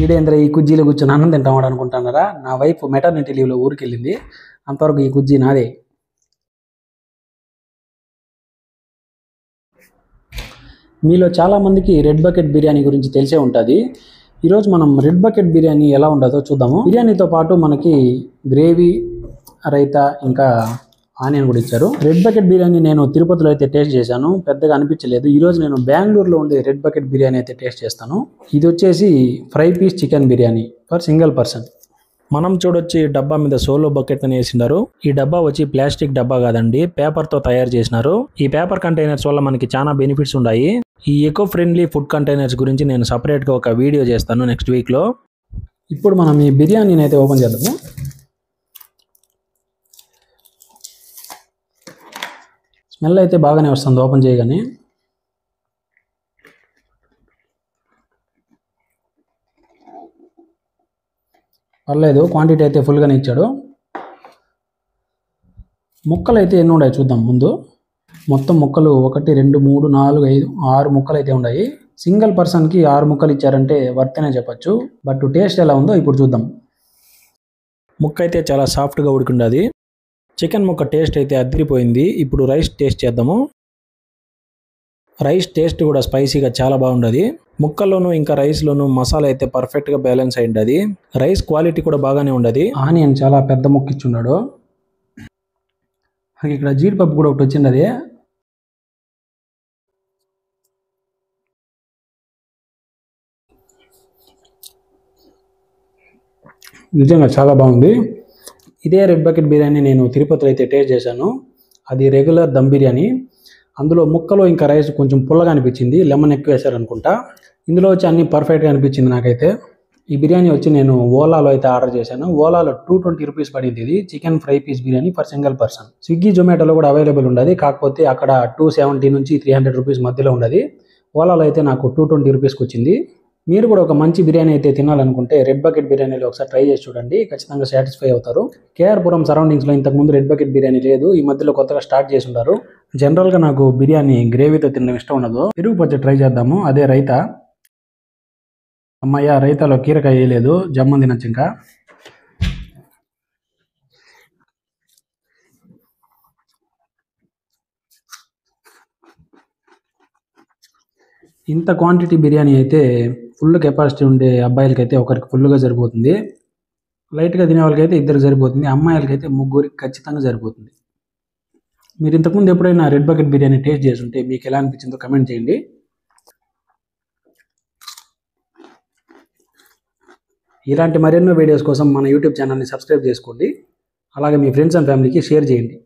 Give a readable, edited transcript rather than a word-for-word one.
ఈడేంద్ర ఈ కుజ్జీలో కూర్చొని అన్నం తింటామాడు అనుకుంటున్నారా? నా వైఫ్ మెటర్నిటీ లీవ్లో ఊరికి వెళ్ళింది, అంతవరకు ఈ కుజ్జీ నాదే. మీలో చాలామందికి రెడ్ బకెట్ బిర్యానీ గురించి తెలిసే ఉంటుంది. ఈరోజు మనం రెడ్ బకెట్ బిర్యానీ ఎలా ఉండదో చూద్దాము. బిర్యానీతో పాటు మనకి గ్రేవీ, రైతా, ఇంకా ఆనియన్ కూడా ఇచ్చారు. రెడ్ బకెట్ బిర్యానీ నేను తిరుపతిలో అయితే టేస్ట్ చేశాను, పెద్దగా అనిపించలేదు. ఈరోజు నేను బెంగళూరులో ఉండే రెడ్ బకెట్ బిర్యానీ అయితే టేస్ట్ చేస్తాను. ఇది వచ్చేసి fry piece chicken biryani for single person. మనం చూడొచ్చి డబ్బా మీద సోలో బకెట్ అని వేసినారు. ఈ డబ్బా వచ్చి ప్లాస్టిక్ డబ్బా కాదండి, పేపర్ తో తయారు చేసినారు. ఈ పేపర్ కంటైనర్స్ వల్ల మనకి చాలా బెనిఫిట్స్ ఉన్నాయి. ఈ ఎకో ఫ్రెండ్లీ ఫుడ్ కంటైనర్స్ గురించి నేను సపరేట్ గా ఒక వీడియో చేస్తాను నెక్స్ట్ వీక్ లో. ఇప్పుడు మనం ఈ బిర్యానీని అయితే ఓపెన్ చేద్దాము. స్మెల్ అయితే బాగానే వస్తుంది ఓపెన్ చేయగానే. పర్లేదు, క్వాంటిటీ అయితే ఫుల్గానే ఇచ్చాడు. ముక్కలు అయితే ఎన్ని ఉన్నాయి చూద్దాం ముందు. మొత్తం ముక్కలు 1 2 3 4 5 6 ముక్కలు అయితే ఉన్నాయి. సింగిల్ పర్సన్కి 6 ముక్కలు ఇచ్చారంటే వర్త్ అనే చెప్పచ్చు. బట్ టేస్ట్ ఎలా ఉందో ఇప్పుడు చూద్దాం. ముక్క అయితే చాలా సాఫ్ట్గా ఉడికిండది. చికెన్ ముక్క టేస్ట్ అయితే అదిరిపోయింది. ఇప్పుడు రైస్ టేస్ట్ చేద్దాము. రైస్ టేస్ట్ కూడా స్పైసీగా చాలా బాగుండదు. ముక్కల్లోనూ ఇంకా రైస్లోనూ మసాలా అయితే పర్ఫెక్ట్గా బ్యాలెన్స్ అయి ఉండదు. రైస్ క్వాలిటీ కూడా బాగానే ఉండదు. ఆనియన్ చాలా పెద్ద ముక్క ఇచ్చున్నాడు. ఇక్కడ జీడిపప్పు కూడా ఒకటి వచ్చింది. నిజంగా చాలా బాగుంది. ఇదే రెడ్ బకెట్ బిర్యానీ నేను తిరుపతిలో అయితే టేస్ట్ చేశాను. అది రెగ్యులర్ దమ్ బిర్యానీ. అందులో ముక్కలో ఇంకా రైస్ కొంచెం పుల్లగా అనిపించింది, లెమన్ ఎక్కువ వేశారనుకుంటా. ఇందులో వచ్చి అన్ని పర్ఫెక్ట్గా అనిపించింది నాకైతే. ఈ బిర్యానీ వచ్చి నేను ఓలాలో అయితే ఆర్డర్ చేశాను. ఓలాలో 220 రూపీస్ పడింది. ఇది chicken fry piece biryani for single person. Swiggy జొమాటోలో కూడా అవైలబుల్ ఉండదు, కాకపోతే అక్కడ 270 నుంచి 300 రూపీస్ మధ్యలో ఉండదు. ఓలాలో అయితే నాకు 220 రూపీస్కి వచ్చింది. మీరు కూడా ఒక మంచి బిర్యానీ అయితే తినాలనుకుంటే రెడ్ బకెట్ బిర్యానీలో ఒకసారి ట్రై చేసి చూడండి, ఖచ్చితంగా సాటిస్ఫై అవుతారు. కేఆర్పురం సరౌండింగ్స్లో ఇంతకుముందు రెడ్ బకెట్ బిర్యానీ లేదు, ఈ మధ్యలో కొత్తగా స్టార్ట్ చేసి ఉంటారు. జనరల్గా నాకు బిర్యానీ గ్రేవీతో తినడం ఇష్టం ఉండదు. పెరుగు పచ్చడి ట్రై చేద్దాము. అదే రైతా. అమ్మయ్య, రైతాలో కీరకాయ వేయలేదు, జమ్మం తినచ్చు. ఇంకా ఇంత క్వాంటిటీ బిర్యానీ అయితే ఫుల్ కెపాసిటీ ఉండే అబ్బాయిలకైతే ఒకరికి ఫుల్గా సరిపోతుంది. లైట్గా తినే వాళ్ళకైతే 2 సరిపోతుంది. అమ్మాయిలకైతే 3 ఖచ్చితంగా సరిపోతుంది. మీరు ఇంతకుముందు ఎప్పుడైనా రెడ్ బకెట్ బిర్యానీ టేస్ట్ చేసి ఉంటే మీకు ఎలా అనిపించిందో కమెంట్ చేయండి. ఇలాంటి మరెన్నో వీడియోస్ కోసం మన యూట్యూబ్ ఛానల్ని సబ్స్క్రైబ్ చేసుకోండి. అలాగే మీ ఫ్రెండ్స్ అండ్ ఫ్యామిలీకి షేర్ చేయండి.